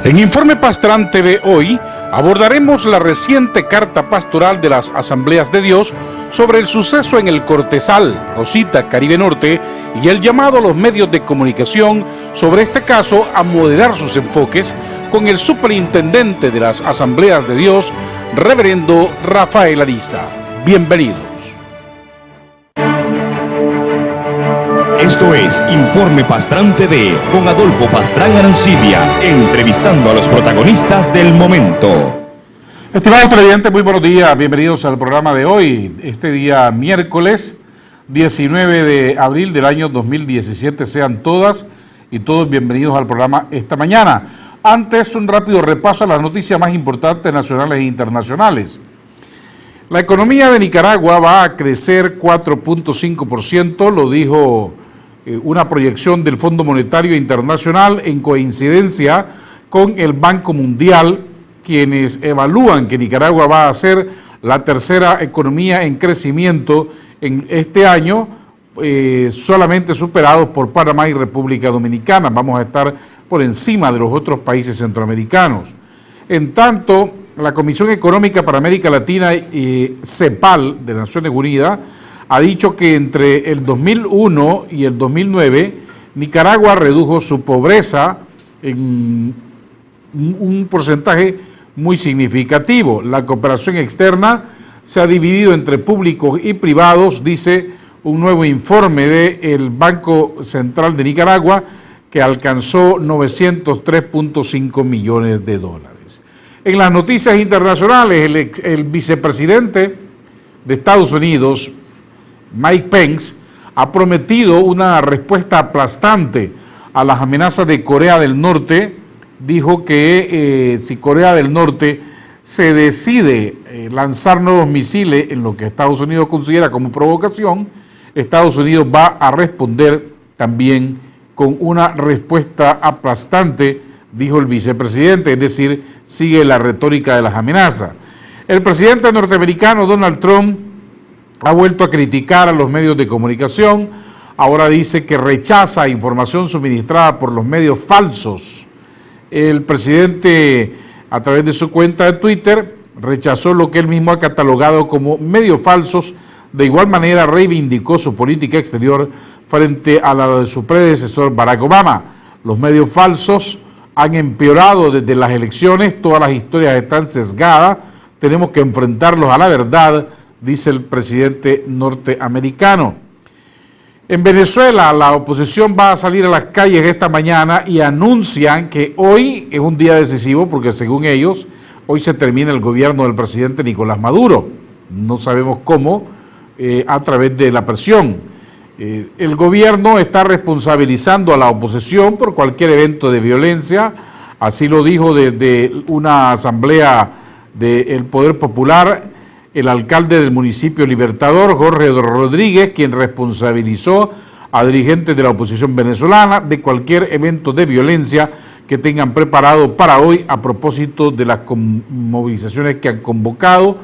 En Informe Pastrán TV hoy abordaremos la reciente carta pastoral de las Asambleas de Dios sobre el suceso en el Cortezal, Rosita, Caribe Norte, y el llamado a los medios de comunicación sobre este caso a moderar sus enfoques con el superintendente de las Asambleas de Dios, reverendo Rafael Arista. Bienvenidos. Esto es Informe Pastrán TV con Adolfo Pastrán Arancibia, entrevistando a los protagonistas del momento. Estimados televidentes, muy buenos días, bienvenidos al programa de hoy, este día miércoles 19 de abril del año 2017. Sean todas y todos bienvenidos al programa esta mañana. Antes, un rápido repaso a las noticias más importantes nacionales e internacionales. La economía de Nicaragua va a crecer 4.5%, lo dijo una proyección del Fondo Monetario Internacional en coincidencia con el Banco Mundial, quienes evalúan que Nicaragua va a ser la tercera economía en crecimiento en este año, solamente superados por Panamá y República Dominicana. Vamos a estar por encima de los otros países centroamericanos. En tanto, la Comisión Económica para América Latina y CEPAL de Naciones Unidas ha dicho que entre el 2001 y el 2009 Nicaragua redujo su pobreza en un porcentaje muy significativo. La cooperación externa se ha dividido entre públicos y privados, dice un nuevo informe del Banco Central de Nicaragua, que alcanzó 903.5 millones de dólares. En las noticias internacionales, el vicepresidente de Estados Unidos, Mike Pence, ha prometido una respuesta aplastante a las amenazas de Corea del Norte. Dijo que si Corea del Norte se decide lanzar nuevos misiles en lo que Estados Unidos considera como provocación, Estados Unidos va a responder también con una respuesta aplastante, dijo el vicepresidente, es decir, sigue la retórica de las amenazas. El presidente norteamericano Donald Trump ha vuelto a criticar a los medios de comunicación. Ahora dice que rechaza información suministrada por los medios falsos. El presidente, a través de su cuenta de Twitter, rechazó lo que él mismo ha catalogado como medios falsos. De igual manera, reivindicó su política exterior frente a la de su predecesor Barack Obama. Los medios falsos han empeorado desde las elecciones, todas las historias están sesgadas, tenemos que enfrentarlos a la verdad, dice el presidente norteamericano. En Venezuela, la oposición va a salir a las calles esta mañana y anuncian que hoy es un día decisivo porque, según ellos, hoy se termina el gobierno del presidente Nicolás Maduro. No sabemos cómo, a través de la presión. El gobierno está responsabilizando a la oposición por cualquier evento de violencia, así lo dijo desde una asamblea del Poder Popular el alcalde del municipio Libertador, Jorge Rodríguez, quien responsabilizó a dirigentes de la oposición venezolana de cualquier evento de violencia que tengan preparado para hoy a propósito de las movilizaciones que han convocado.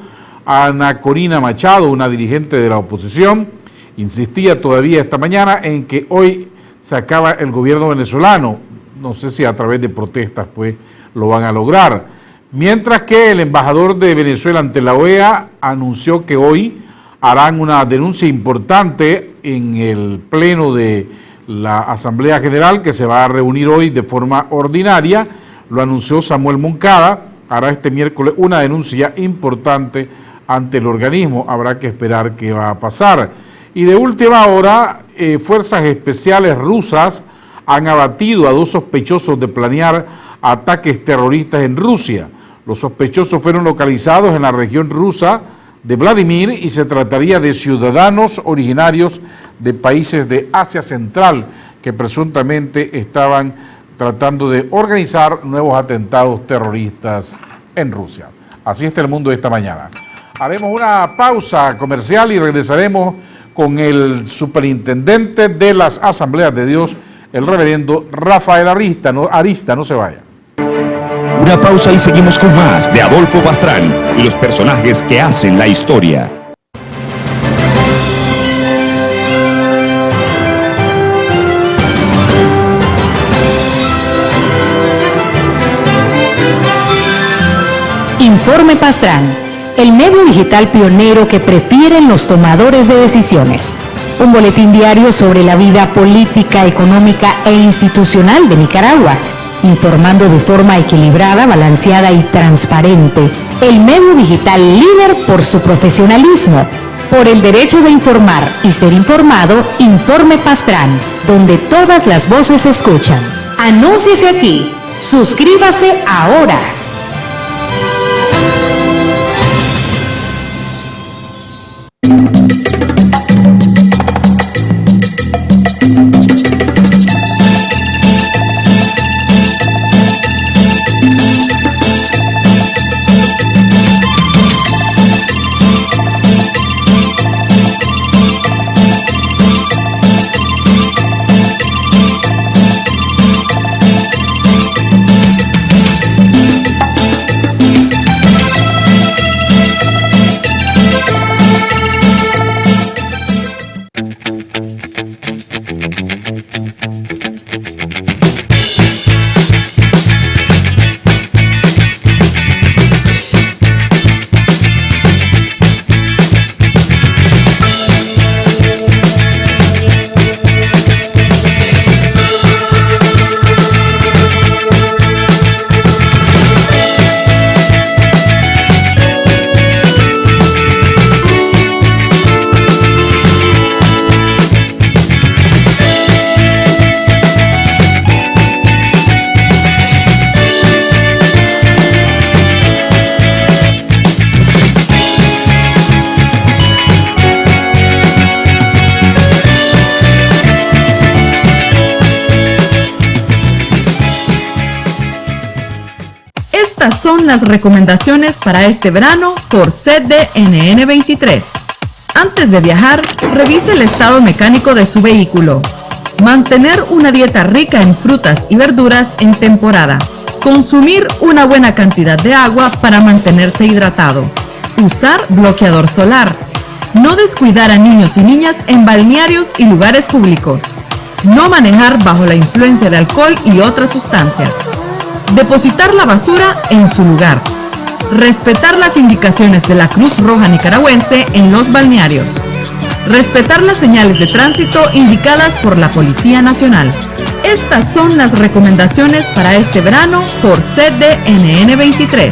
Ana Corina Machado, una dirigente de la oposición, insistía todavía esta mañana en que hoy se acaba el gobierno venezolano. No sé si a través de protestas pues lo van a lograr. Mientras que el embajador de Venezuela ante la OEA anunció que hoy harán una denuncia importante en el pleno de la Asamblea General que se va a reunir hoy de forma ordinaria. Lo anunció Samuel Moncada, hará este miércoles una denuncia importante ante el organismo. Habrá que esperar qué va a pasar. Y de última hora, fuerzas especiales rusas han abatido a 2 sospechosos de planear ataques terroristas en Rusia. Los sospechosos fueron localizados en la región rusa de Vladimir y se trataría de ciudadanos originarios de países de Asia Central que presuntamente estaban tratando de organizar nuevos atentados terroristas en Rusia. Así está el mundo de esta mañana. Haremos una pausa comercial y regresaremos con el superintendente de las Asambleas de Dios, el reverendo Rafael Arista. No se vaya. Una pausa y seguimos con más de Adolfo Pastrán y los personajes que hacen la historia. Informe Pastrán, el medio digital pionero que prefieren los tomadores de decisiones. Un boletín diario sobre la vida política, económica e institucional de Nicaragua, informando de forma equilibrada, balanceada y transparente. El medio digital líder por su profesionalismo, por el derecho de informar y ser informado. Informe Pastrán, donde todas las voces se escuchan. Anúnciese aquí. Suscríbase ahora. Estas son las recomendaciones para este verano por CDNN 23. Antes de viajar, revise el estado mecánico de su vehículo. Mantener una dieta rica en frutas y verduras en temporada. Consumir una buena cantidad de agua para mantenerse hidratado. Usar bloqueador solar. No descuidar a niños y niñas en balnearios y lugares públicos. No manejar bajo la influencia de alcohol y otras sustancias. Depositar la basura en su lugar. Respetar las indicaciones de la Cruz Roja Nicaragüense en los balnearios. Respetar las señales de tránsito indicadas por la Policía Nacional. Estas son las recomendaciones para este verano por CDNN 23.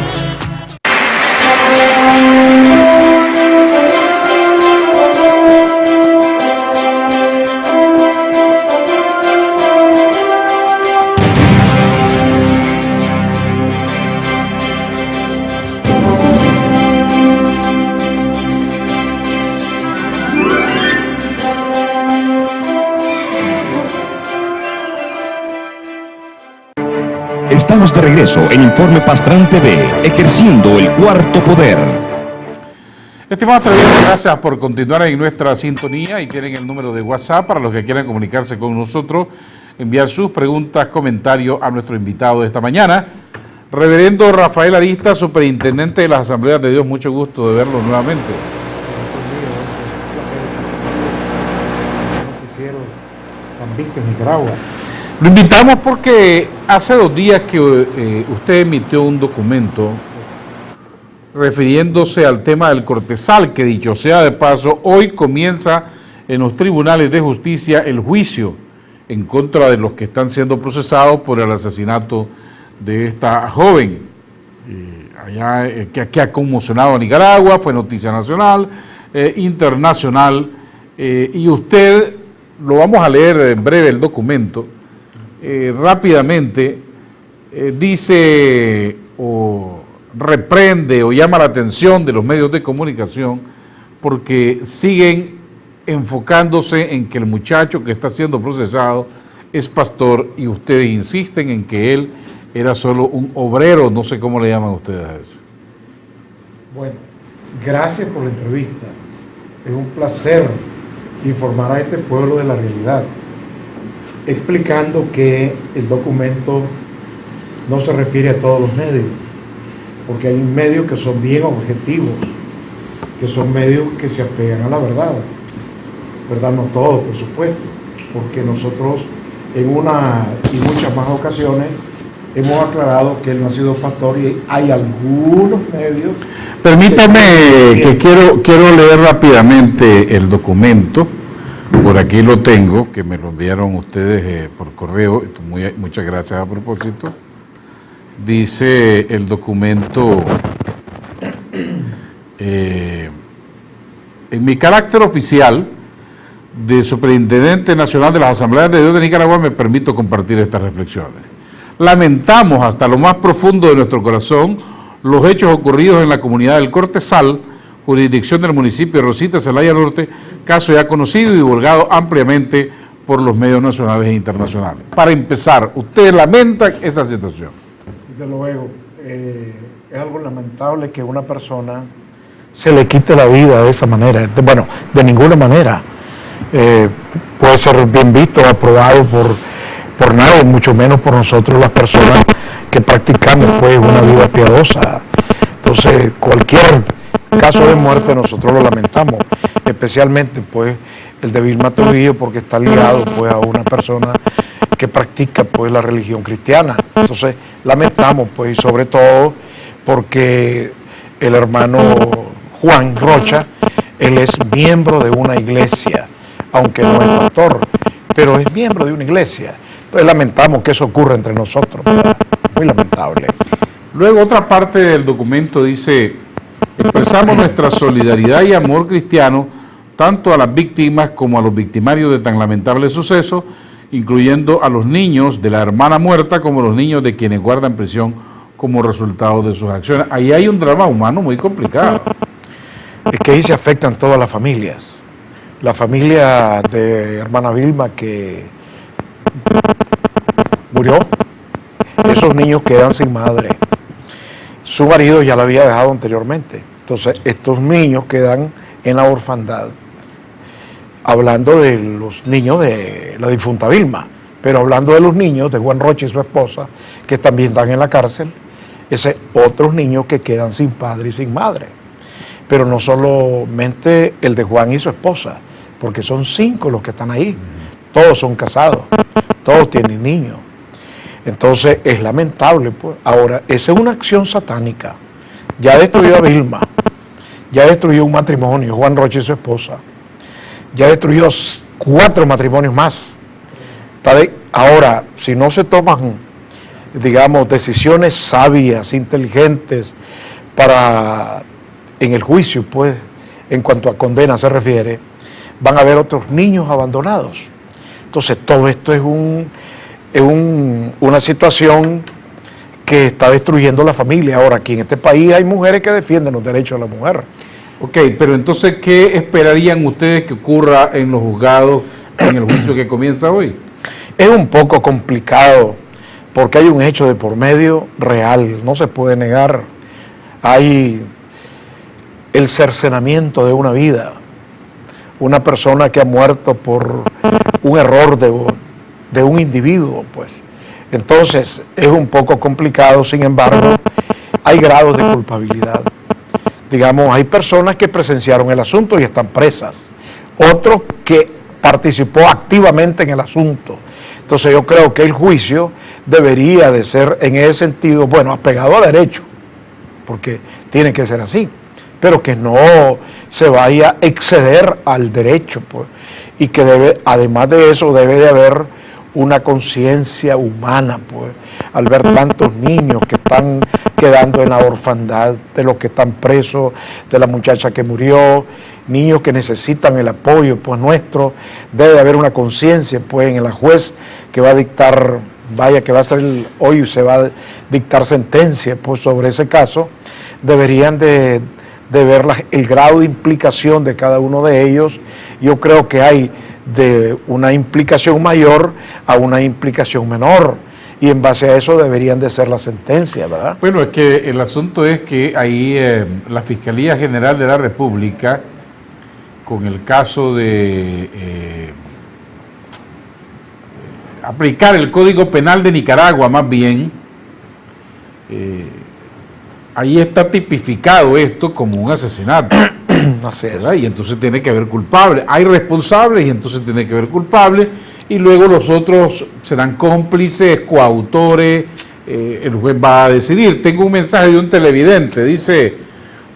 Estamos de regreso en Informe Pastrán TV, ejerciendo el cuarto poder. Estimados televidentes, gracias por continuar en nuestra sintonía y tienen el número de WhatsApp para los que quieran comunicarse con nosotros, enviar sus preguntas, comentarios a nuestro invitado de esta mañana, Reverendo Rafael Arista, Superintendente de las Asambleas de Dios. Mucho gusto de verlo nuevamente. Noticiero tan visto en Nicaragua. Lo invitamos porque hace 2 días que usted emitió un documento refiriéndose al tema del Cortesal, que dicho sea de paso, hoy comienza en los tribunales de justicia el juicio en contra de los que están siendo procesados por el asesinato de esta joven, que ha conmocionado a Nicaragua, fue noticia nacional, internacional, y usted, lo vamos a leer en breve el documento, rápidamente dice o reprende o llama la atención de los medios de comunicación porque siguen enfocándose en que el muchacho que está siendo procesado es pastor y ustedes insisten en que él era solo un obrero, no sé cómo le llaman ustedes a eso. Bueno, gracias por la entrevista. Es un placer informar a este pueblo de la realidad, explicando que el documento no se refiere a todos los medios, porque hay medios que son bien objetivos, que son medios que se apegan a la verdad, no todos, por supuesto, porque nosotros en una y muchas más ocasiones hemos aclarado que él no ha sido pastor y hay algunos medios. Permítame que quiero leer rápidamente el documento. Por aquí lo tengo, que me lo enviaron ustedes por correo. Muchas gracias a propósito. Dice el documento: en mi carácter oficial de Superintendente Nacional de las Asambleas de Dios de Nicaragua, me permito compartir estas reflexiones. Lamentamos hasta lo más profundo de nuestro corazón los hechos ocurridos en la comunidad del Cortezal, jurisdicción del municipio de Rosita, Celaya Norte, caso ya conocido y divulgado ampliamente por los medios nacionales e internacionales. Para empezar, ¿ustedes lamentan esa situación? Desde luego, es algo lamentable que una persona se le quite la vida de esa manera. Bueno, de ninguna manera puede ser bien visto o aprobado por nadie, mucho menos por nosotros las personas que practicamos pues una vida piadosa. Entonces, cualquier caso de muerte nosotros lo lamentamos, especialmente pues el de Vilma Trujillo, porque está ligado pues a una persona que practica pues la religión cristiana. Entonces lamentamos pues, y sobre todo porque el hermano Juan Rocha, él es miembro de una iglesia, aunque no es pastor, pero es miembro de una iglesia. Entonces lamentamos que eso ocurra entre nosotros, ¿verdad? Muy lamentable. Luego otra parte del documento dice: expresamos nuestra solidaridad y amor cristiano tanto a las víctimas como a los victimarios de tan lamentable suceso, incluyendo a los niños de la hermana muerta como los niños de quienes guardan prisión como resultado de sus acciones. Ahí hay un drama humano muy complicado. Es que ahí se afectan todas las familias. La familia de hermana Vilma que murió, esos niños quedan sin madre. Su marido ya la había dejado anteriormente. Entonces, estos niños quedan en la orfandad. Hablando de los niños de la difunta Vilma, pero hablando de los niños de Juan Rocha y su esposa, que también están en la cárcel, ese otros niños que quedan sin padre y sin madre. Pero no solamente el de Juan y su esposa, porque son 5 los que están ahí. Todos son casados, todos tienen niños. Entonces es lamentable, pues. Ahora, esa es una acción satánica. Ya destruyó a Vilma, ya destruyó un matrimonio, Juan Rocha y su esposa, ya destruyó 4 matrimonios más. Ahora, si no se toman, digamos, decisiones sabias, inteligentes, para en el juicio, pues, en cuanto a condena se refiere, van a haber otros niños abandonados. Entonces, todo esto es una situación que está destruyendo la familia. Ahora, aquí en este país hay mujeres que defienden los derechos de la mujer. Ok, pero entonces, ¿qué esperarían ustedes que ocurra en los juzgados en el juicio que comienza hoy? Es un poco complicado porque hay un hecho de por medio real, no se puede negar. Hay el cercenamiento de una vida, una persona que ha muerto por un error de un individuo, pues. Entonces es un poco complicado, sin embargo, hay grados de culpabilidad. Digamos, hay personas que presenciaron el asunto y están presas, otros que participó activamente en el asunto. Entonces yo creo que el juicio debería de ser en ese sentido, bueno, apegado a derecho, porque tiene que ser así, pero que no se vaya a exceder al derecho, pues, y que debe, además de eso, debe de haber una conciencia humana, pues, al ver tantos niños que están quedando en la orfandad, de los que están presos, de la muchacha que murió, niños que necesitan el apoyo, pues, nuestro, debe de haber una conciencia, pues, en el juez que va a dictar, que va a ser hoy se va a dictar sentencia, pues, sobre ese caso, deberían de ver el grado de implicación de cada uno de ellos. Yo creo que hay de una implicación mayor a una implicación menor, y en base a eso deberían de ser las sentencias, ¿verdad? Bueno, es que el asunto es que ahí la Fiscalía General de la República, con el caso de aplicar el Código Penal de Nicaragua, más bien, ahí está tipificado esto como un asesinato. Así es. ¿Verdad? Y entonces tiene que haber culpables. Hay responsables y entonces tiene que haber culpables, y luego los otros serán cómplices, coautores, el juez va a decidir. Tengo un mensaje de un televidente, dice: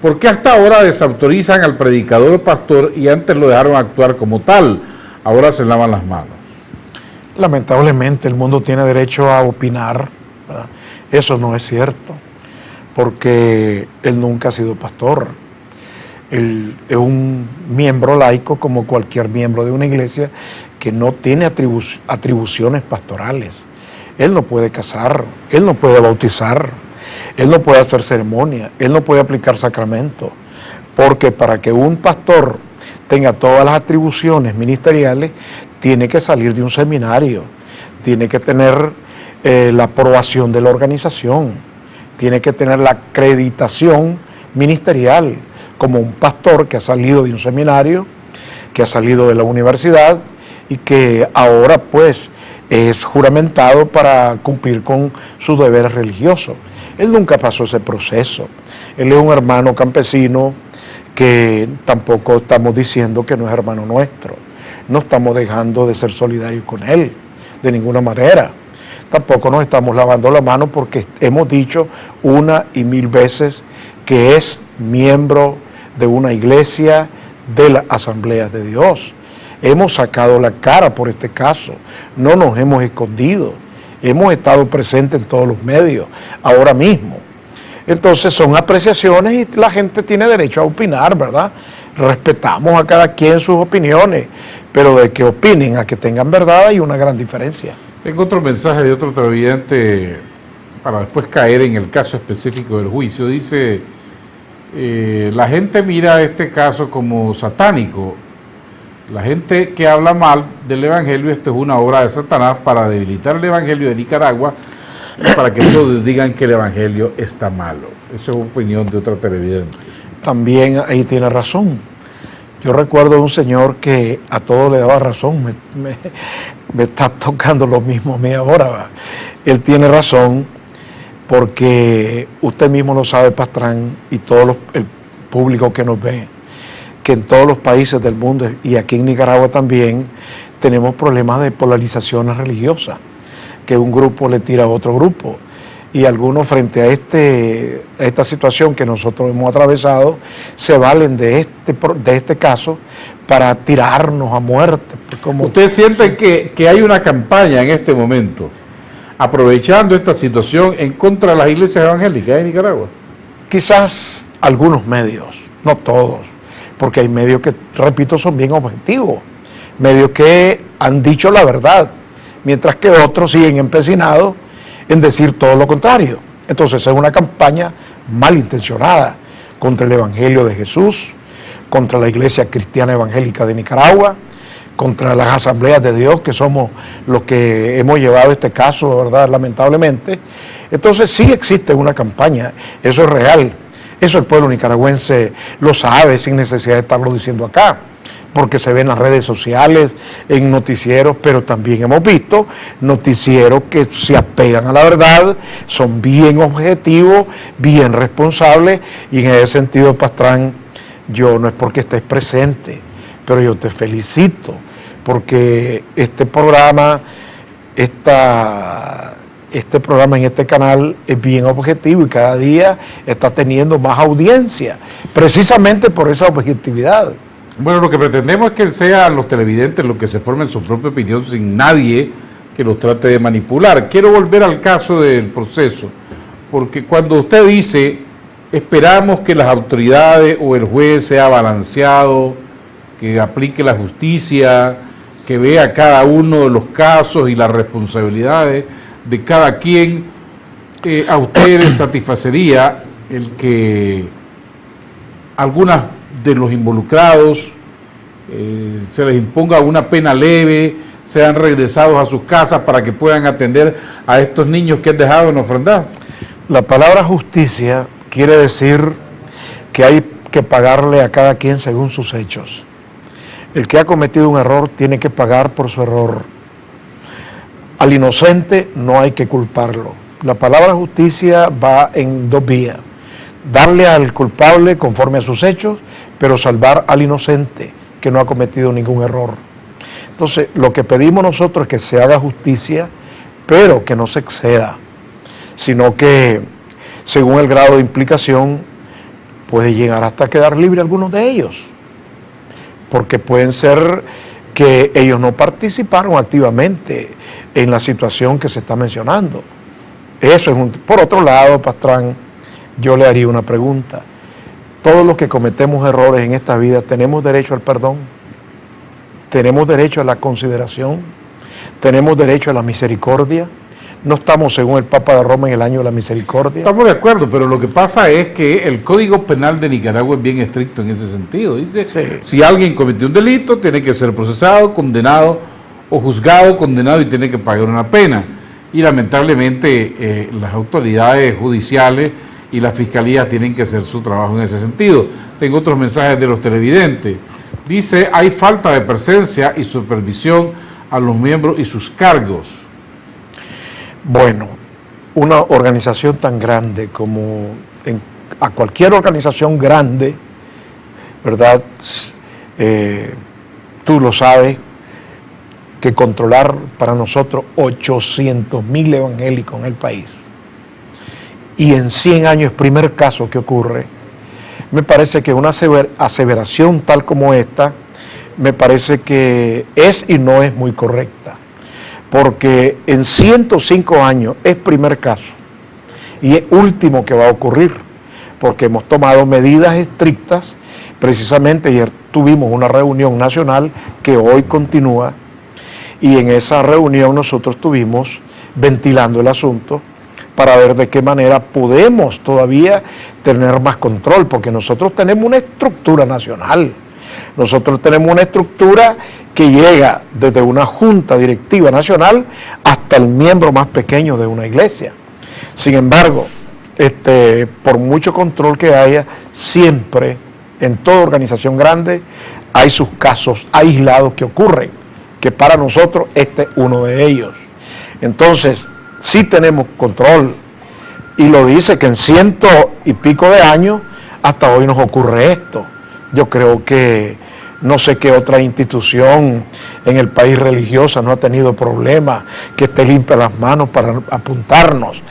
¿por qué hasta ahora desautorizan al predicador o pastor y antes lo dejaron actuar como tal? Ahora se lavan las manos. Lamentablemente el mundo tiene derecho a opinar, ¿verdad? Eso no es cierto, porque él nunca ha sido pastor. Él es un miembro laico como cualquier miembro de una iglesia que no tiene atribuciones pastorales. Él no puede casar, él no puede bautizar, él no puede hacer ceremonia, él no puede aplicar sacramento, porque para que un pastor tenga todas las atribuciones ministeriales, tiene que salir de un seminario, tiene que tener la aprobación de la organización, tiene que tener la acreditación ministerial, como un pastor que ha salido de un seminario, que ha salido de la universidad y que ahora pues es juramentado para cumplir con sus deberes religiosos. Él nunca pasó ese proceso. Él es un hermano campesino que tampoco estamos diciendo que no es hermano nuestro. No estamos dejando de ser solidarios con él, de ninguna manera. Tampoco nos estamos lavando la mano porque hemos dicho una y mil veces que es miembro de una iglesia de la Asamblea de Dios. Hemos sacado la cara por este caso, no nos hemos escondido, hemos estado presentes en todos los medios, ahora mismo. Entonces son apreciaciones y la gente tiene derecho a opinar, ¿verdad? Respetamos a cada quien sus opiniones, pero de que opinen a que tengan verdad hay una gran diferencia. Tengo otro mensaje de otro televidente para después caer en el caso específico del juicio. Dice: la gente mira este caso como satánico. La gente que habla mal del Evangelio, esto es una obra de Satanás para debilitar el Evangelio de Nicaragua, para que todos digan que el Evangelio está malo. Esa es opinión de otra televidente. También ahí tiene razón. Yo recuerdo de un señor que a todo le daba razón. Me está tocando lo mismo a mí ahora. Él tiene razón porque usted mismo lo sabe, Pastrán, y todo el público que nos ve, que en todos los países del mundo y aquí en Nicaragua también tenemos problemas de polarizaciones religiosas, que un grupo le tira a otro grupo, y algunos frente a esta situación que nosotros hemos atravesado se valen de este caso para tirarnos a muerte. ¿Ustedes sienten que hay una campaña en este momento aprovechando esta situación en contra de las iglesias evangélicas de Nicaragua? Quizás algunos medios, no todos, porque hay medios que, repito, son bien objetivos, medios que han dicho la verdad, mientras que otros siguen empecinados en decir todo lo contrario. Entonces es una campaña malintencionada contra el Evangelio de Jesús, contra la Iglesia Cristiana Evangélica de Nicaragua, contra las Asambleas de Dios, que somos los que hemos llevado este caso, ¿verdad?, lamentablemente. Entonces sí existe una campaña, eso es real. Eso el pueblo nicaragüense lo sabe sin necesidad de estarlo diciendo acá, porque se ve en las redes sociales, en noticieros, pero también hemos visto noticieros que se apegan a la verdad, son bien objetivos, bien responsables, y en ese sentido, Pastrán, yo no es porque estés presente, pero yo te felicito, porque este programa en este canal es bien objetivo y cada día está teniendo más audiencia, precisamente por esa objetividad. Bueno, lo que pretendemos es que sean los televidentes los que se formen su propia opinión sin nadie que los trate de manipular. Quiero volver al caso del proceso, porque cuando usted dice esperamos que las autoridades o el juez sea balanceado, que aplique la justicia, que vea cada uno de los casos y las responsabilidades de cada quien, a ustedes les satisfacería el que algunas de los involucrados se les imponga una pena leve, sean regresados a sus casas para que puedan atender a estos niños que han dejado en ofrendar? La palabra justicia quiere decir que hay que pagarle a cada quien según sus hechos. El que ha cometido un error tiene que pagar por su error. Al inocente no hay que culparlo. La palabra justicia va en dos vías: darle al culpable conforme a sus hechos, pero salvar al inocente que no ha cometido ningún error. Entonces, lo que pedimos nosotros es que se haga justicia, pero que no se exceda. sino que según el grado de implicación puede llegar hasta quedar libre algunos de ellos, porque pueden ser que ellos no participaron activamente en la situación que se está mencionando. Eso es Por otro lado, Pastrán, yo le haría una pregunta. Todos los que cometemos errores en esta vida, ¿tenemos derecho al perdón? ¿Tenemos derecho a la consideración? ¿Tenemos derecho a la misericordia? ¿No estamos, según el Papa de Roma, en el año de la misericordia? Estamos de acuerdo, pero lo que pasa es que el Código Penal de Nicaragua es bien estricto en ese sentido. Dice, si alguien cometió un delito, tiene que ser procesado, condenado o juzgado, condenado y tiene que pagar una pena. Y lamentablemente las autoridades judiciales y la Fiscalía tienen que hacer su trabajo en ese sentido. Tengo otros mensajes de los televidentes. Dice, hay falta de presencia y supervisión a los miembros y sus cargos. Bueno, una organización tan grande como a cualquier organización grande, ¿verdad? Tú lo sabes, que controlar para nosotros 800,000 evangélicos en el país. Y en 100 años, primer caso que ocurre, me parece que una aseveración tal como esta, me parece que es y no es muy correcta. Porque en 105 años es primer caso y es último que va a ocurrir, porque hemos tomado medidas estrictas. Precisamente ayer tuvimos una reunión nacional que hoy continúa, y en esa reunión nosotros estuvimos ventilando el asunto para ver de qué manera podemos todavía tener más control, porque nosotros tenemos una estructura nacional. Nosotros tenemos una estructura que llega desde una junta directiva nacional hasta el miembro más pequeño de una iglesia. Sin embargo, por mucho control que haya, siempre en toda organización grande hay sus casos aislados que ocurren, que para nosotros este es uno de ellos. Entonces, sí tenemos control, y lo dice que en 100 y pico de años hasta hoy nos ocurre esto. Yo creo que no sé qué otra institución en el país religiosa no ha tenido problemas, que esté limpia las manos para apuntarnos,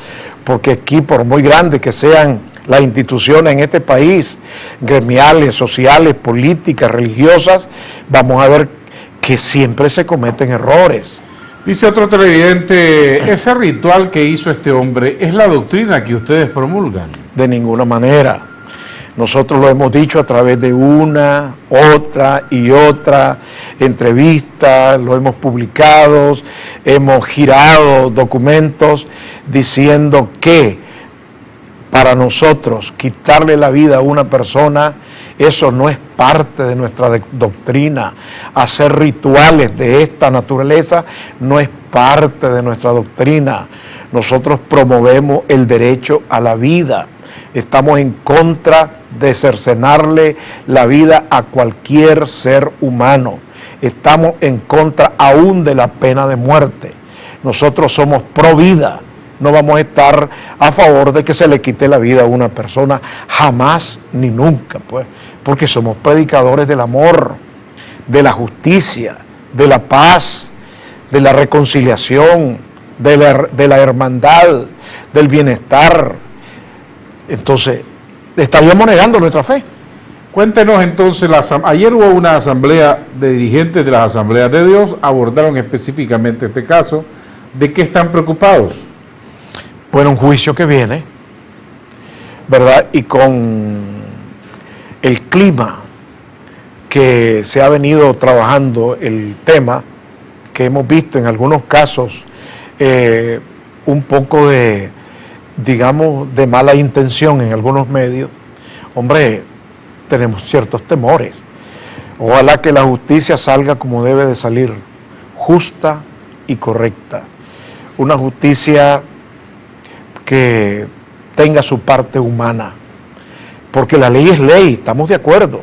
porque aquí, por muy grandes que sean las instituciones en este país, gremiales, sociales, políticas, religiosas, vamos a ver que siempre se cometen errores. Dice otro televidente, ese ritual que hizo este hombre, ¿es la doctrina que ustedes promulgan? De ninguna manera. Nosotros lo hemos dicho a través de una, otra y otra entrevista, lo hemos publicado, hemos girado documentos diciendo que para nosotros quitarle la vida a una persona, eso no es parte de nuestra doctrina. Hacer rituales de esta naturaleza no es parte de nuestra doctrina. Nosotros promovemos el derecho a la vida. Estamos en contra de cercenarle la vida a cualquier ser humano. Estamos en contra aún de la pena de muerte. Nosotros somos pro vida. No vamos a estar a favor de que se le quite la vida a una persona, jamás ni nunca, pues, porque somos predicadores del amor, de la justicia, de la paz, de la reconciliación, de la hermandad, del bienestar. Entonces, estaríamos negando nuestra fe. Cuéntenos entonces, ayer hubo una asamblea de dirigentes de las Asambleas de Dios, abordaron específicamente este caso. ¿De qué están preocupados? Bueno, un juicio que viene, ¿verdad? Y con el clima que se ha venido trabajando el tema, que hemos visto en algunos casos un poco de, digamos, de mala intención en algunos medios, hombre, tenemos ciertos temores. Ojalá que la justicia salga como debe de salir, justa y correcta. Una justicia que tenga su parte humana, porque la ley es ley, estamos de acuerdo,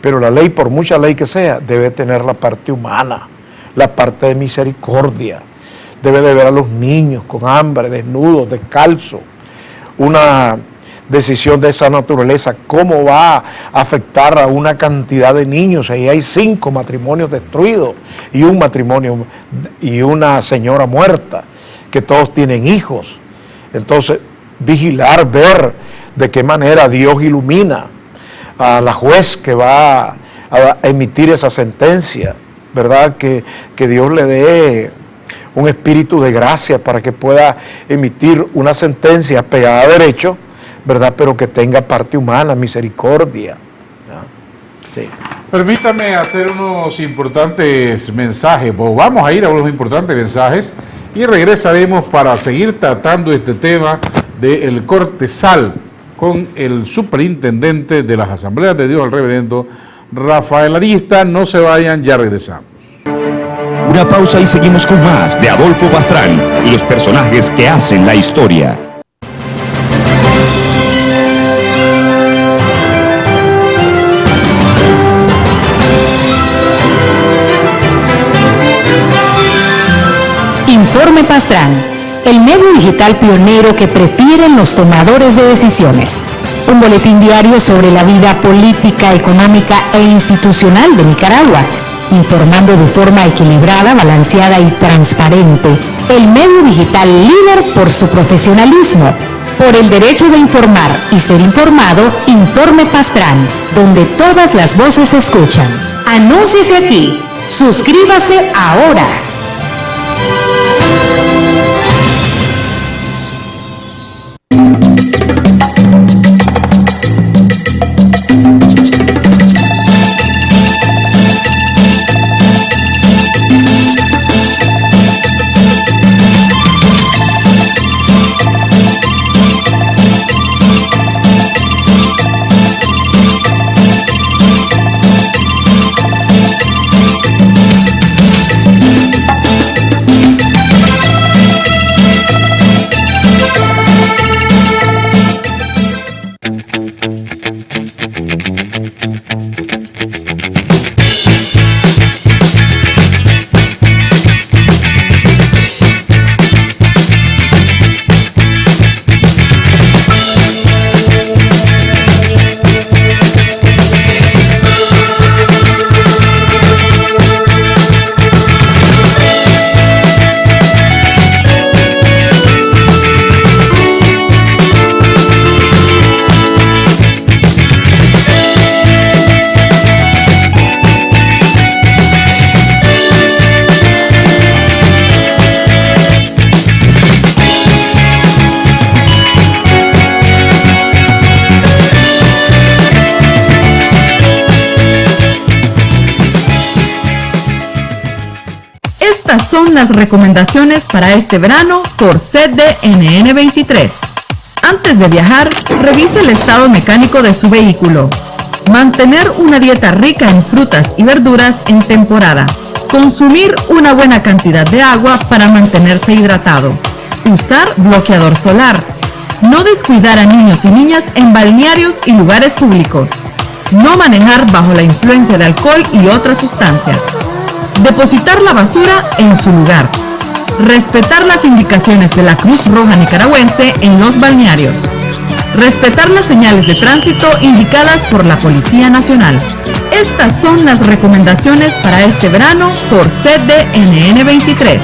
pero la ley, por mucha ley que sea, debe tener la parte humana, la parte de misericordia, debe de ver a los niños con hambre, desnudos, descalzos. Una decisión de esa naturaleza, ¿cómo va a afectar a una cantidad de niños? Ahí hay 5 matrimonios destruidos y un matrimonio y una señora muerta, que todos tienen hijos. Entonces, vigilar, ver de qué manera Dios ilumina a la juez que va a emitir esa sentencia, ¿verdad? Que Dios le dé un espíritu de gracia para que pueda emitir una sentencia pegada a derecho, ¿verdad? Pero que tenga parte humana, misericordia, ¿no? Sí. Permítame hacer unos importantes mensajes, pues vamos a ir a unos importantes mensajes y regresaremos para seguir tratando este tema del Cortesal con el superintendente de las Asambleas de Dios, el reverendo Rafael Arista. No se vayan, ya regresamos. Una pausa y seguimos con más de Adolfo Pastrán y los personajes que hacen la historia. Informe Pastrán, el medio digital pionero que prefieren los tomadores de decisiones. Un boletín diario sobre la vida política, económica e institucional de Nicaragua, informando de forma equilibrada, balanceada y transparente. El medio digital líder por su profesionalismo, por el derecho de informar y ser informado. Informe Pastrán, donde todas las voces se escuchan. Anúnciese aquí. Suscríbase ahora. Estas son las recomendaciones para este verano por CDNN 23. Antes de viajar, revise el estado mecánico de su vehículo. Mantener una dieta rica en frutas y verduras en temporada. Consumir una buena cantidad de agua para mantenerse hidratado. Usar bloqueador solar. No descuidar a niños y niñas en balnearios y lugares públicos. No manejar bajo la influencia de alcohol y otras sustancias. Depositar la basura en su lugar. Respetar las indicaciones de la Cruz Roja Nicaragüense en los balnearios. Respetar las señales de tránsito indicadas por la Policía Nacional. Estas son las recomendaciones para este verano por CDNN 23.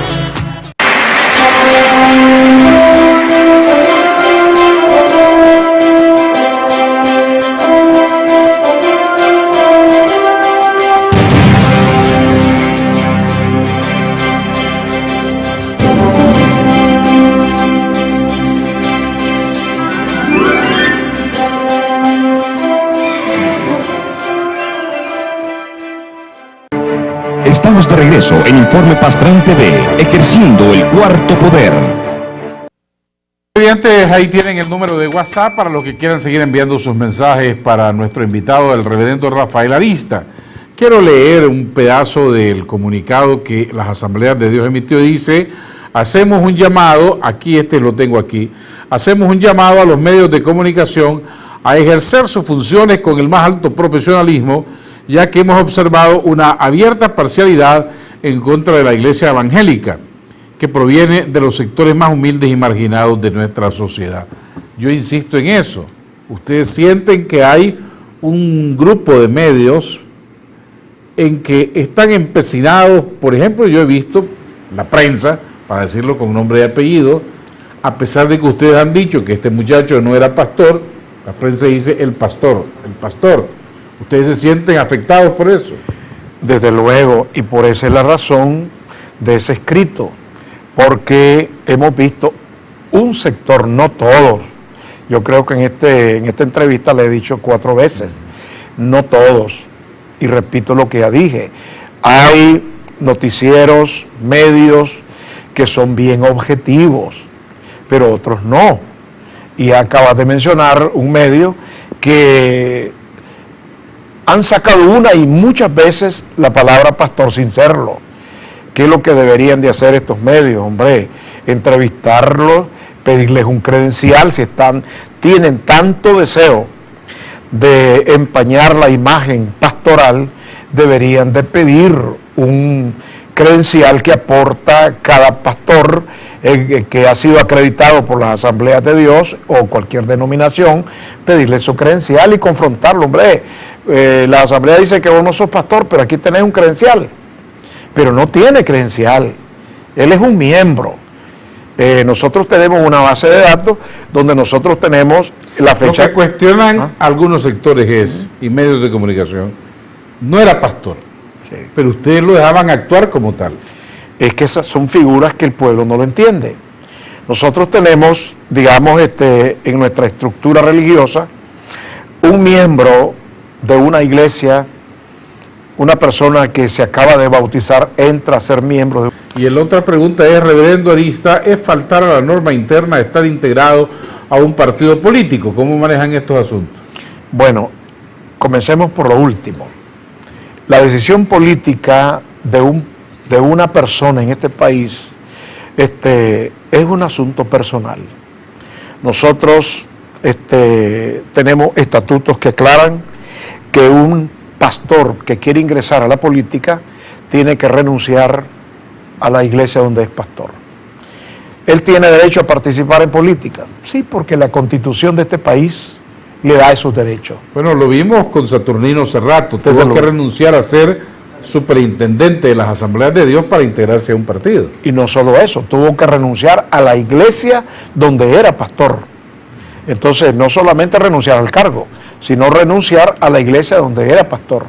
Estamos de regreso en Informe Pastrán TV, ejerciendo el cuarto poder. Estudiantes, ahí tienen el número de WhatsApp para los que quieran seguir enviando sus mensajes para nuestro invitado, el reverendo Rafael Arista. Quiero leer un pedazo del comunicado que las Asambleas de Dios emitió. Dice: hacemos un llamado, lo tengo aquí, hacemos un llamado a los medios de comunicación a ejercer sus funciones con el más alto profesionalismo, ya que hemos observado una abierta parcialidad en contra de la Iglesia evangélica, que proviene de los sectores más humildes y marginados de nuestra sociedad. Yo insisto en eso. Ustedes sienten que hay un grupo de medios en que están empecinados. Por ejemplo, yo he visto la prensa, para decirlo con nombre y apellido, a pesar de que ustedes han dicho que este muchacho no era pastor, la prensa dice el pastor. ¿Ustedes se sienten afectados por eso? Desde luego, y por esa es la razón de ese escrito, porque hemos visto un sector, no todos. Yo creo que en esta entrevista le he dicho 4 veces, no todos, y repito lo que ya dije, hay noticieros, medios que son bien objetivos, pero otros no. Y acabas de mencionar un medio que han sacado una y muchas veces la palabra pastor sin serlo. ¿Qué es lo que deberían de hacer estos medios, hombre? Entrevistarlos, pedirles un credencial, si tienen tanto deseo de empañar la imagen pastoral, deberían de pedir un credencial que aporta cada pastor que ha sido acreditado por las Asambleas de Dios o cualquier denominación, pedirle su credencial y confrontarlo. Hombre, la Asamblea dice que vos no sos pastor, pero aquí tenés un credencial, pero no tiene credencial, él es un miembro. Nosotros tenemos una base de datos donde nosotros tenemos la fecha. Lo que cuestionan algunos sectores y medios de comunicación, no era pastor, sí, pero ustedes lo dejaban actuar como tal. Es que esas son figuras que el pueblo no lo entiende. Nosotros tenemos, digamos, en nuestra estructura religiosa, un miembro de una iglesia, una persona que se acaba de bautizar, entra a ser miembro de... Y la otra pregunta es, reverendo Arista, ¿es faltar a la norma interna de estar integrado a un partido político? ¿Cómo manejan estos asuntos? Bueno, comencemos por lo último. La decisión política de una persona en este país es un asunto personal. Nosotros tenemos estatutos que aclaran que un pastor que quiere ingresar a la política tiene que renunciar a la iglesia donde es pastor. ¿Él tiene derecho a participar en política? Sí, porque la Constitución de este país le da esos derechos. Bueno, lo vimos con Saturnino Cerrato, tuvo que renunciar a ser superintendente de las Asambleas de Dios para integrarse a un partido. Y no solo eso, tuvo que renunciar a la iglesia donde era pastor. Entonces, no solamente renunciar al cargo, sino renunciar a la iglesia donde era pastor.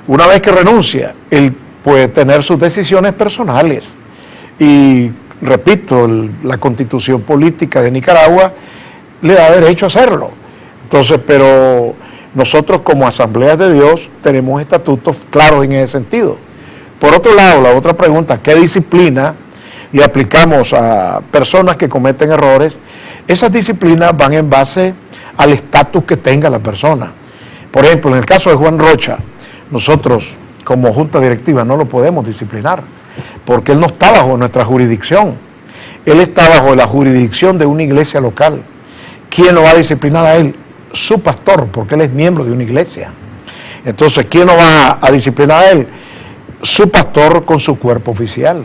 Una vez que renuncia, él puede tener sus decisiones personales. Y, repito, la Constitución política de Nicaragua le da derecho a hacerlo. Entonces, pero nosotros como Asambleas de Dios tenemos estatutos claros en ese sentido. Por otro lado, la otra pregunta, ¿qué disciplina le aplicamos a personas que cometen errores? Esas disciplinas van en base al estatus que tenga la persona. Por ejemplo, en el caso de Juan Rocha, nosotros como Junta Directiva no lo podemos disciplinar, porque él no está bajo nuestra jurisdicción. Él está bajo la jurisdicción de una iglesia local. ¿Quién lo va a disciplinar a él? Su pastor, porque él es miembro de una iglesia. Entonces, ¿quién lo va a disciplinar a él? Su pastor con su cuerpo oficial.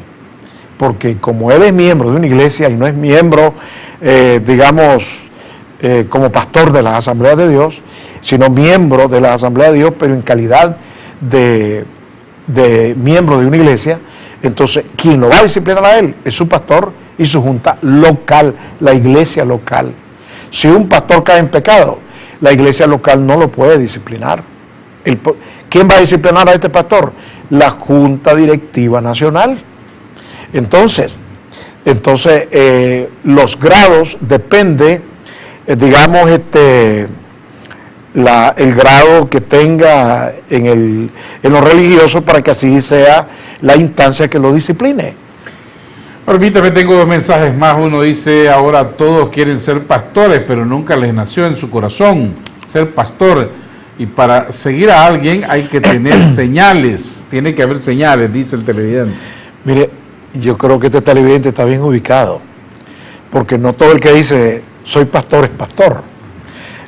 Porque como él es miembro de una iglesia y no es miembro, como pastor de las Asambleas de Dios, sino miembro de las Asambleas de Dios, pero en calidad de miembro de una iglesia, entonces quien lo va a disciplinar a él es su pastor y su junta local, la iglesia local. Si un pastor cae en pecado, la iglesia local no lo puede disciplinar. ¿Quién va a disciplinar a este pastor? La Junta Directiva Nacional. Entonces los grados depende, el grado que tenga en lo religioso para que así sea la instancia que lo discipline. Permítame, tengo 2 mensajes más. Uno dice, ahora todos quieren ser pastores, pero nunca les nació en su corazón ser pastor. Y para seguir a alguien hay que tener señales, tiene que haber señales, dice el televidente. Mire, yo creo que este televidente está bien ubicado, porque no todo el que dice soy pastor es pastor.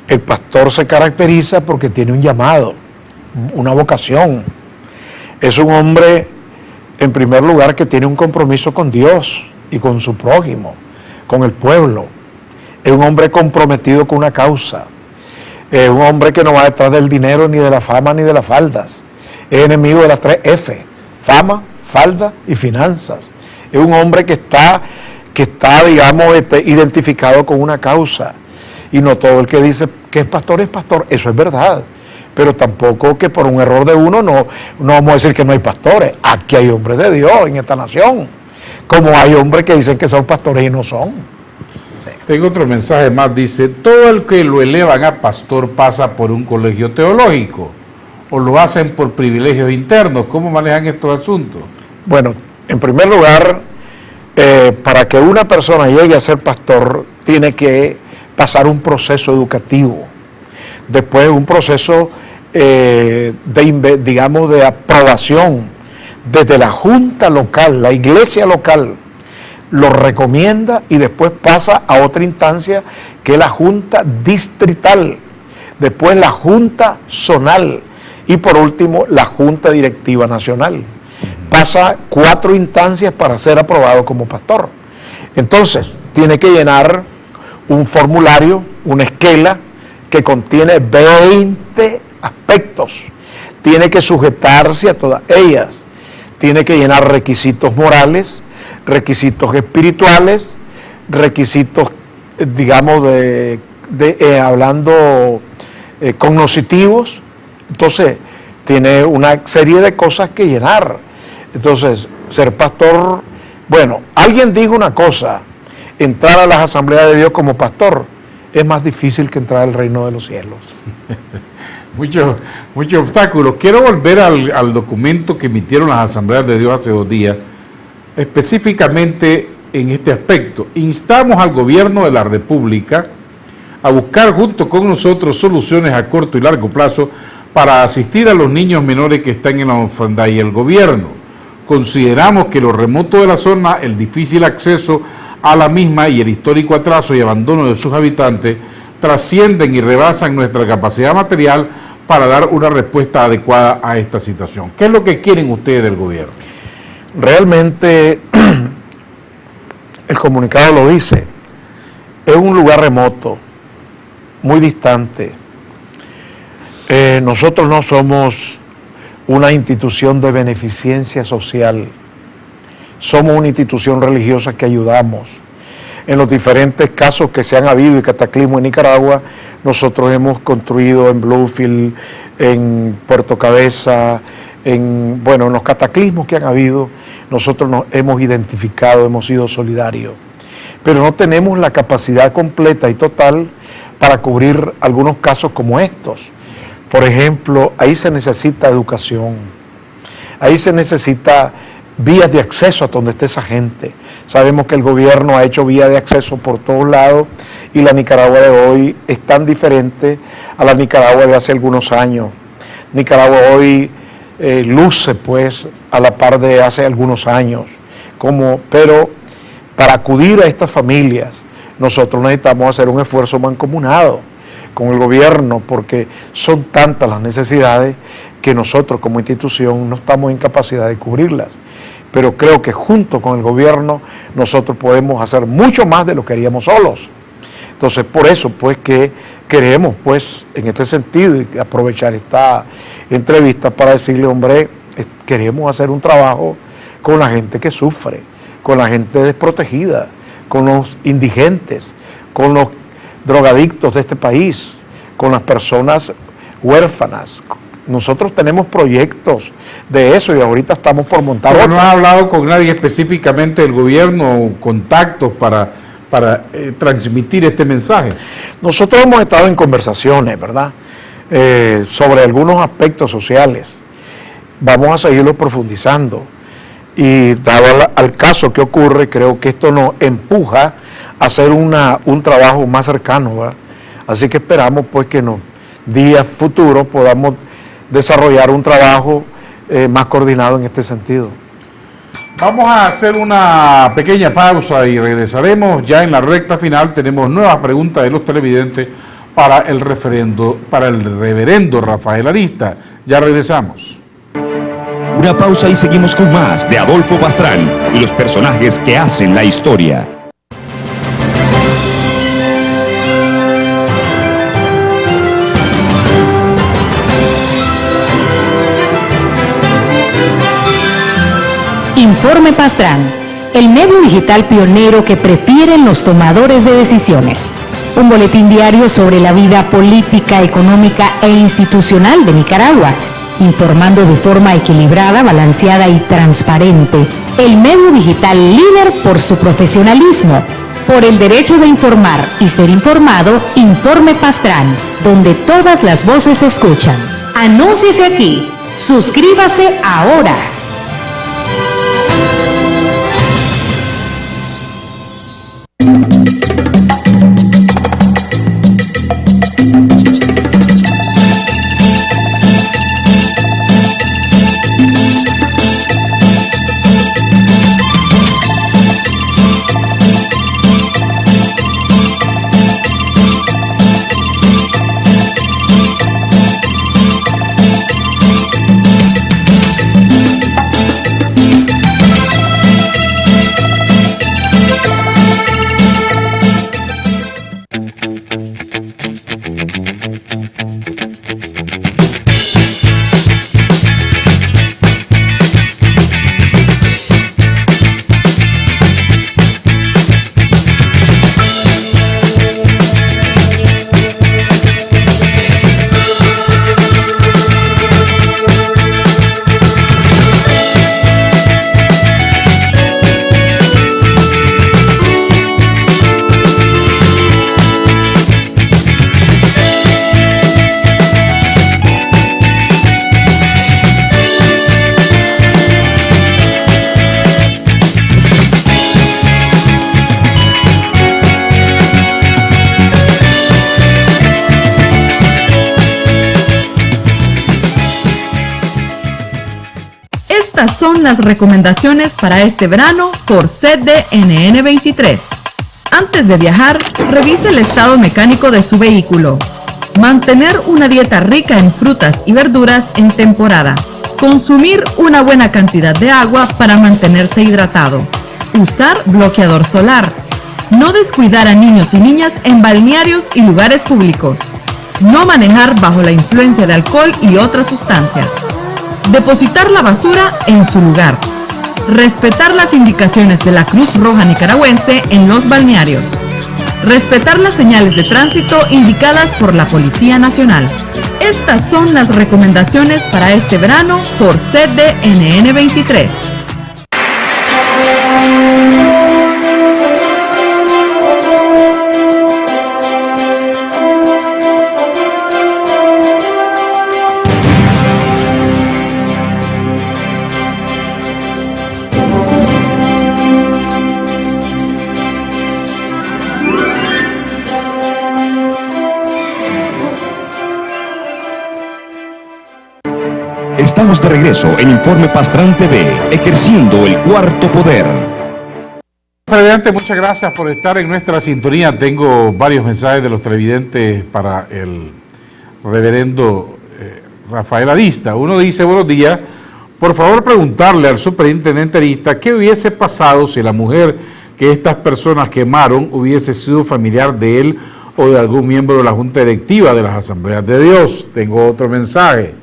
El pastor se caracteriza porque tiene un llamado, una vocación. Es un hombre, en primer lugar, que tiene un compromiso con Dios y con su prójimo, con el pueblo. Es un hombre comprometido con una causa. Es un hombre que no va detrás del dinero, ni de la fama, ni de las faldas. Es enemigo de las 3 F, fama, falda y finanzas. Es un hombre que está que está, digamos, identificado con una causa. Y no todo el que dice que es pastor, eso es verdad. Pero tampoco que por un error de uno no vamos a decir que no hay pastores. Aquí hay hombres de Dios en esta nación, como hay hombres que dicen que son pastores y no son. Tengo otro mensaje más, dice, todo el que lo elevan a pastor pasa por un colegio teológico, o lo hacen por privilegios internos. ¿Cómo manejan estos asuntos? Bueno, en primer lugar, para que una persona llegue a ser pastor, tiene que pasar un proceso educativo, después un proceso de aprobación desde la junta local, la iglesia local lo recomienda y después pasa a otra instancia que es la junta distrital, después la junta zonal y por último la junta directiva nacional. Pasa 4 instancias para ser aprobado como pastor. Entonces, tiene que llenar un formulario, una esquela que contiene 20 aspectos. Tiene que sujetarse a todas ellas. Tiene que llenar requisitos morales, requisitos espirituales, requisitos, digamos, hablando cognitivos. Entonces, tiene una serie de cosas que llenar. Entonces, ser pastor, bueno, alguien dijo una cosa, entrar a las asambleas de Dios como pastor es más difícil que entrar al reino de los cielos. Muchos obstáculos. Quiero volver al documento que emitieron las asambleas de Dios hace 2 días, específicamente en este aspecto. Instamos al gobierno de la República a buscar junto con nosotros soluciones a corto y largo plazo para asistir a los niños menores que están en la orfandad y el gobierno. Consideramos que lo remoto de la zona, el difícil acceso a la misma y el histórico atraso y abandono de sus habitantes trascienden y rebasan nuestra capacidad material para dar una respuesta adecuada a esta situación. ¿Qué es lo que quieren ustedes del gobierno? Realmente, el comunicado lo dice, es un lugar remoto, muy distante. Nosotros no somos una institución de beneficencia social, somos una institución religiosa que ayudamos. En los diferentes casos que se han habido y cataclismos en Nicaragua, nosotros hemos construido en Bluefield, en Puerto Cabeza, en los cataclismos que han habido, nosotros nos hemos identificado, hemos sido solidarios. Pero no tenemos la capacidad completa y total para cubrir algunos casos como estos. Por ejemplo, ahí se necesita educación, ahí se necesita vías de acceso a donde esté esa gente. Sabemos que el gobierno ha hecho vías de acceso por todos lados y la Nicaragua de hoy es tan diferente a la Nicaragua de hace algunos años. Nicaragua hoy luce pues a la par de hace algunos años, pero para acudir a estas familias nosotros necesitamos hacer un esfuerzo mancomunado con el gobierno, porque son tantas las necesidades que nosotros como institución no estamos en capacidad de cubrirlas. Pero creo que junto con el gobierno nosotros podemos hacer mucho más de lo que haríamos solos. Entonces, por eso pues que queremos pues en este sentido y aprovechar esta entrevista para decirle, hombre, queremos hacer un trabajo con la gente que sufre, con la gente desprotegida, con los indigentes, con los drogadictos de este país, con las personas huérfanas. Nosotros tenemos proyectos de eso y ahorita estamos por montar otro. ¿No has hablado con nadie específicamente del gobierno o contactos para transmitir este mensaje? Nosotros hemos estado en conversaciones, ¿verdad? Sobre algunos aspectos sociales. Vamos a seguirlo profundizando y dado al caso que ocurre, creo que esto nos empuja a hacer un trabajo más cercano, ¿verdad? Así que esperamos pues que en los días futuros podamos desarrollar un trabajo más coordinado en este sentido. Vamos a hacer una pequeña pausa y regresaremos ya en la recta final. Tenemos nuevas preguntas de los televidentes para el reverendo Rafael Arista. Ya regresamos. Una pausa y seguimos con más de Adolfo Pastrán y los personajes que hacen la historia. Informe Pastrán, el medio digital pionero que prefieren los tomadores de decisiones. Un boletín diario sobre la vida política, económica e institucional de Nicaragua, informando de forma equilibrada, balanceada y transparente. El medio digital líder por su profesionalismo, por el derecho de informar y ser informado. Informe Pastrán, donde todas las voces se escuchan. Anúnciese aquí. Suscríbase ahora. Estas son las recomendaciones para este verano por CDNN 23. Antes de viajar, revise el estado mecánico de su vehículo. Mantener una dieta rica en frutas y verduras en temporada. Consumir una buena cantidad de agua para mantenerse hidratado. Usar bloqueador solar. No descuidar a niños y niñas en balnearios y lugares públicos. No manejar bajo la influencia de alcohol y otras sustancias. Depositar la basura en su lugar. Respetar las indicaciones de la Cruz Roja Nicaragüense en los balnearios. Respetar las señales de tránsito indicadas por la Policía Nacional. Estas son las recomendaciones para este verano por CDNN 23. Estamos de regreso en Informe Pastrán TV, ejerciendo el cuarto poder. Televidentes, muchas gracias por estar en nuestra sintonía. Tengo varios mensajes de los televidentes para el reverendo Rafael Arista. Uno dice: buenos días, por favor preguntarle al superintendente Arista qué hubiese pasado si la mujer que estas personas quemaron hubiese sido familiar de él o de algún miembro de la Junta Directiva de las Asambleas de Dios. Tengo otro mensaje.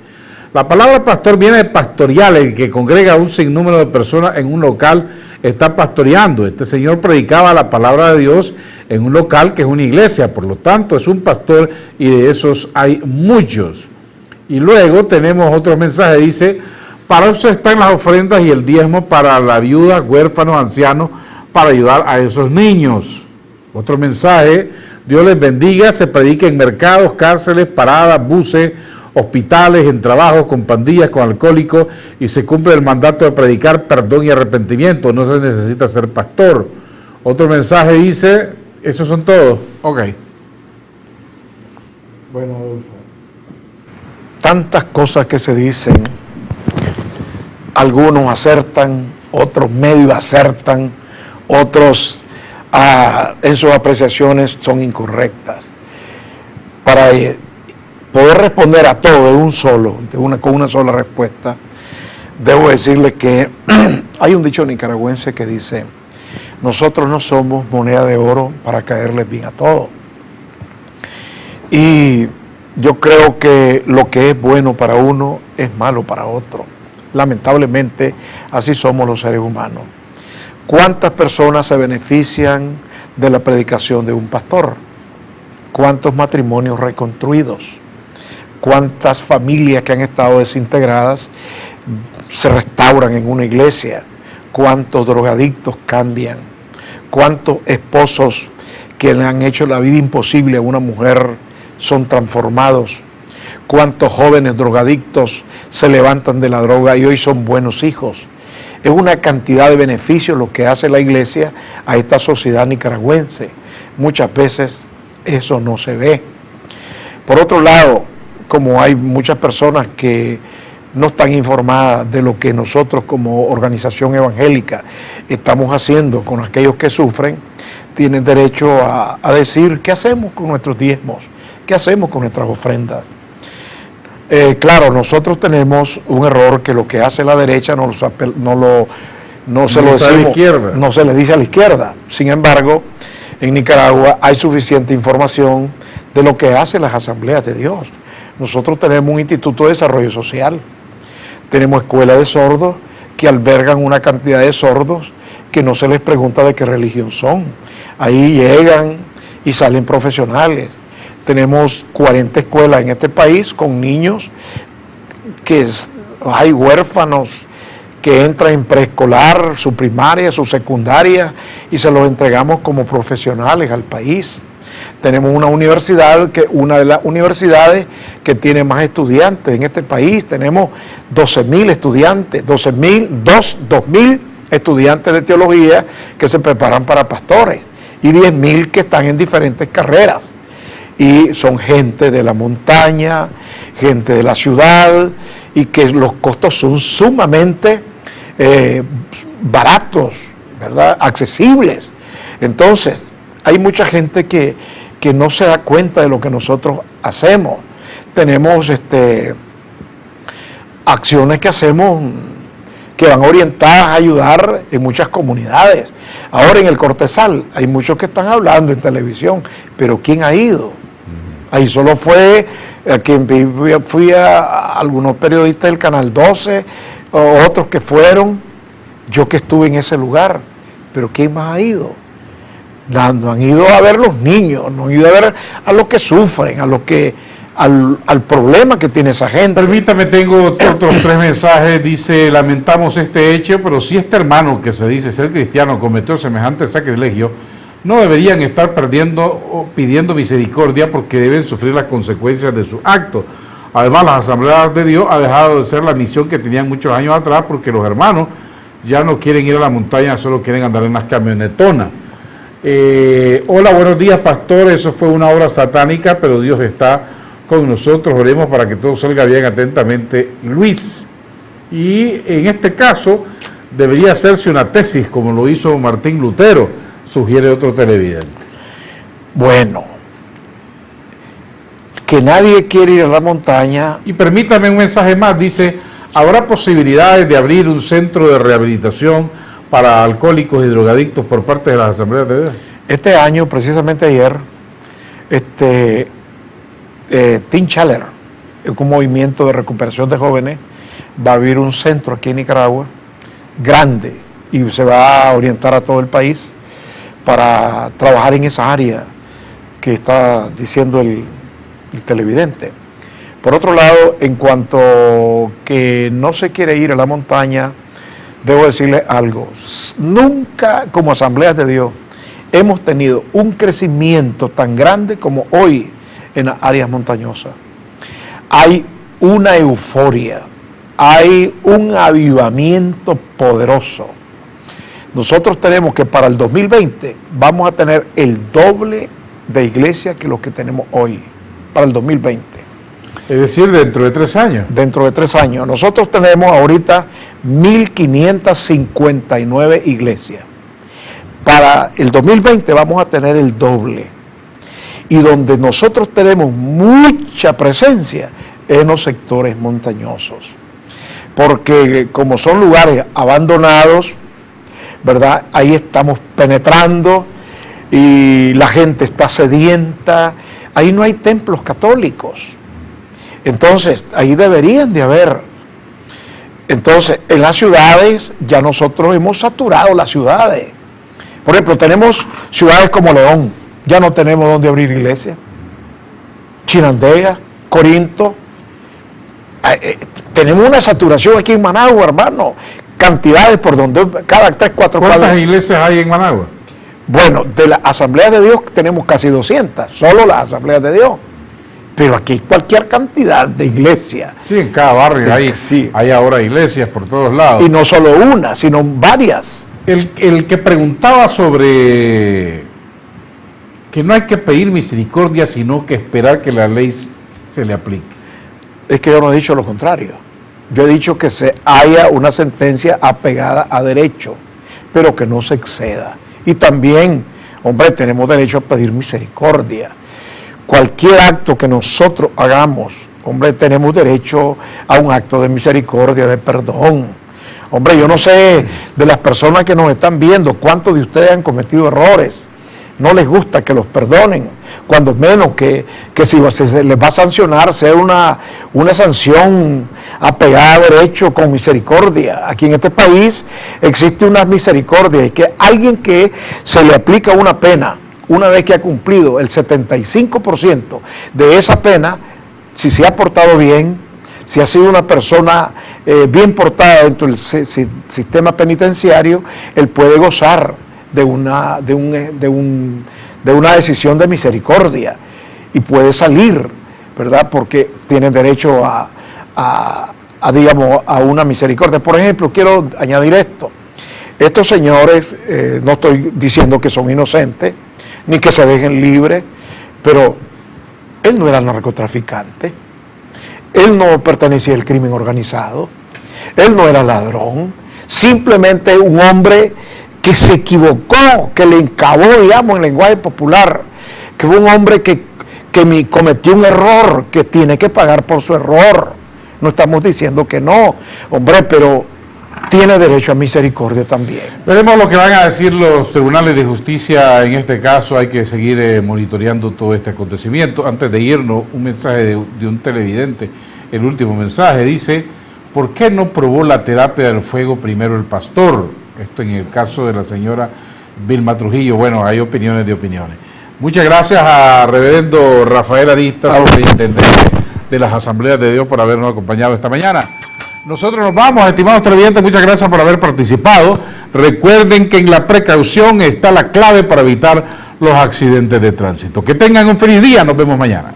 La palabra pastor viene de pastorear, el que congrega a un sinnúmero de personas en un local está pastoreando. Este señor predicaba la palabra de Dios en un local que es una iglesia, por lo tanto es un pastor y de esos hay muchos. Y luego tenemos otro mensaje, dice: para eso están las ofrendas y el diezmo para la viuda, huérfanos, ancianos, para ayudar a esos niños. Otro mensaje: Dios les bendiga, se predica en mercados, cárceles, paradas, buses, hospitales, en trabajos, con pandillas, con alcohólicos, y se cumple el mandato de predicar perdón y arrepentimiento. No se necesita ser pastor. Otro mensaje dice: esos son todos. Ok. Bueno, Adolfo, tantas cosas que se dicen, algunos acertan, otros medio acertan, otros en sus apreciaciones son incorrectas. Para poder responder a todo de un solo, con una sola respuesta, debo decirle que hay un dicho nicaragüense que dice: nosotros no somos moneda de oro para caerles bien a todos. Y yo creo que lo que es bueno para uno es malo para otro. Lamentablemente, así somos los seres humanos. ¿Cuántas personas se benefician de la predicación de un pastor? ¿Cuántos matrimonios reconstruidos? ¿Cuántas familias que han estado desintegradas se restauran en una iglesia? ¿Cuántos drogadictos cambian? ¿Cuántos esposos que le han hecho la vida imposible a una mujer son transformados? ¿Cuántos jóvenes drogadictos se levantan de la droga y hoy son buenos hijos? Es una cantidad de beneficios lo que hace la iglesia a esta sociedad nicaragüense. Muchas veces eso no se ve. Por otro lado, como hay muchas personas que no están informadas de lo que nosotros como organización evangélica estamos haciendo con aquellos que sufren, tienen derecho a decir qué hacemos con nuestros diezmos, qué hacemos con nuestras ofrendas. Claro, nosotros tenemos un error que lo que hace la derecha no se le dice a la izquierda. Sin embargo, en Nicaragua hay suficiente información de lo que hacen las asambleas de Dios. Nosotros tenemos un instituto de desarrollo social, tenemos escuelas de sordos que albergan una cantidad de sordos que no se les pregunta de qué religión son. Ahí llegan y salen profesionales. Tenemos 40 escuelas en este país con niños hay huérfanos que entran en preescolar, su primaria, su secundaria, y se los entregamos como profesionales al país. Tenemos una universidad, una de las universidades que tiene más estudiantes en este país. Tenemos 12.000 estudiantes, 2.000 estudiantes de teología que se preparan para pastores y 10.000 que están en diferentes carreras. Y son gente de la montaña, gente de la ciudad, y que los costos son sumamente baratos, ¿verdad? Accesibles. Entonces, hay mucha gente que no se da cuenta de lo que nosotros hacemos. Tenemos acciones que hacemos que van orientadas a ayudar en muchas comunidades. Ahora en el Cortesal hay muchos que están hablando en televisión, pero ¿quién ha ido? Ahí solo fui a algunos periodistas del Canal 12, o otros que fueron, yo que estuve en ese lugar, pero ¿quién más ha ido? No han ido a ver los niños, no han ido a ver a los que sufren, al problema que tiene esa gente. Permítame, tengo otros 3 mensajes. Dice: lamentamos este hecho, pero si este hermano que se dice ser cristiano cometió semejante sacrilegio, no deberían estar pidiendo misericordia, porque deben sufrir las consecuencias de su acto. Además, las asambleas de Dios ha dejado de ser la misión que tenían muchos años atrás, porque los hermanos ya no quieren ir a la montaña, solo quieren andar en las camionetonas. Hola, buenos días, pastor. Eso fue una obra satánica, pero Dios está con nosotros. Oremos para que todo salga bien. Atentamente, Luis. Y en este caso debería hacerse una tesis, como lo hizo Martín Lutero, sugiere otro televidente. Bueno, que nadie quiere ir a la montaña. Y permítame un mensaje más. Dice: ¿habrá posibilidades de abrir un centro de rehabilitación para alcohólicos y drogadictos por parte de las asambleas de Dios? Este año, precisamente ayer, Tim Chaler, un movimiento de recuperación de jóvenes, va a abrir un centro aquí en Nicaragua, grande, y se va a orientar a todo el país para trabajar en esa área que está diciendo el televidente. Por otro lado, en cuanto que no se quiere ir a la montaña, debo decirle algo. Nunca como asambleas de Dios hemos tenido un crecimiento tan grande como hoy en las áreas montañosas. Hay una euforia, hay un avivamiento poderoso. Nosotros tenemos que para el 2020 vamos a tener el doble de iglesias que lo que tenemos hoy, para el 2020. Es decir, dentro de 3 años. Dentro de 3 años. Nosotros tenemos ahorita 1.559 iglesias. Para el 2020 vamos a tener el doble. Y donde nosotros tenemos mucha presencia es en los sectores montañosos. Porque como son lugares abandonados, ¿verdad? Ahí estamos penetrando y la gente está sedienta. Ahí no hay templos católicos. Entonces, ahí deberían de haber Entonces, en las ciudades ya nosotros hemos saturado las ciudades. Por ejemplo, tenemos ciudades como León, ya no tenemos donde abrir iglesias. Chinandega, Corinto. Tenemos una saturación aquí en Managua, hermano. Cantidades por donde cada 3, 4 cuadras. ¿Cuántas iglesias hay en Managua? Bueno, de las asambleas de Dios tenemos casi 200, solo las asambleas de Dios. Pero aquí hay cualquier cantidad de iglesias. Sí, en cada barrio hay ahora iglesias por todos lados. Y no solo una, sino varias. El que preguntaba sobre que no hay que pedir misericordia, sino que esperar que la ley se le aplique. Es que yo no he dicho lo contrario. Yo he dicho que se haya una sentencia apegada a derecho, pero que no se exceda. Y también, hombre, tenemos derecho a pedir misericordia. Cualquier acto que nosotros hagamos, hombre, tenemos derecho a un acto de misericordia, de perdón. Hombre, yo no sé de las personas que nos están viendo, cuántos de ustedes han cometido errores. No les gusta que los perdonen, cuando menos que si se les va a sancionar, sea una sanción apegada a derecho con misericordia. Aquí en este país existe una misericordia, y que alguien que se le aplica una pena, una vez que ha cumplido el 75% de esa pena, si se ha portado bien, si ha sido una persona bien portada dentro del sistema penitenciario, él puede gozar de una decisión de misericordia y puede salir, ¿verdad? Porque tiene derecho digamos, a una misericordia. Por ejemplo, quiero añadir esto. Estos señores, no estoy diciendo que son inocentes, ni que se dejen libres, pero él no era narcotraficante, él no pertenecía al crimen organizado, él no era ladrón, simplemente un hombre que se equivocó, que le encabó, digamos, en lenguaje popular, que fue un hombre que cometió un error, que tiene que pagar por su error. No estamos diciendo que no, hombre, pero tiene derecho a misericordia también. Veremos lo que van a decir los tribunales de justicia en este caso. Hay que seguir monitoreando todo este acontecimiento. Antes de irnos, un mensaje de un televidente, el último mensaje, dice: ¿por qué no probó la terapia del fuego primero el pastor? Esto en el caso de la señora Vilma Trujillo. Bueno, hay opiniones de opiniones. Muchas gracias a reverendo Rafael Aristas, superintendente de las Asambleas de Dios, por habernos acompañado esta mañana. Nosotros nos vamos, estimados televidentes, muchas gracias por haber participado. Recuerden que en la precaución está la clave para evitar los accidentes de tránsito. Que tengan un feliz día, nos vemos mañana.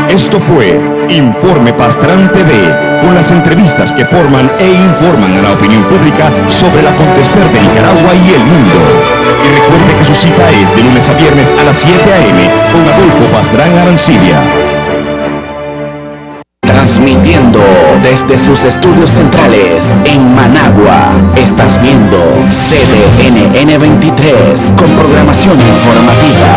Esto fue Informe Pastrán TV, con las entrevistas que forman e informan a la opinión pública sobre el acontecer de Nicaragua y el mundo. Y recuerde que su cita es de lunes a viernes a las 7 a.m. con Adolfo Pastrán Arancibia. Transmitiendo desde sus estudios centrales en Managua, estás viendo CDNN 23 con programación informativa.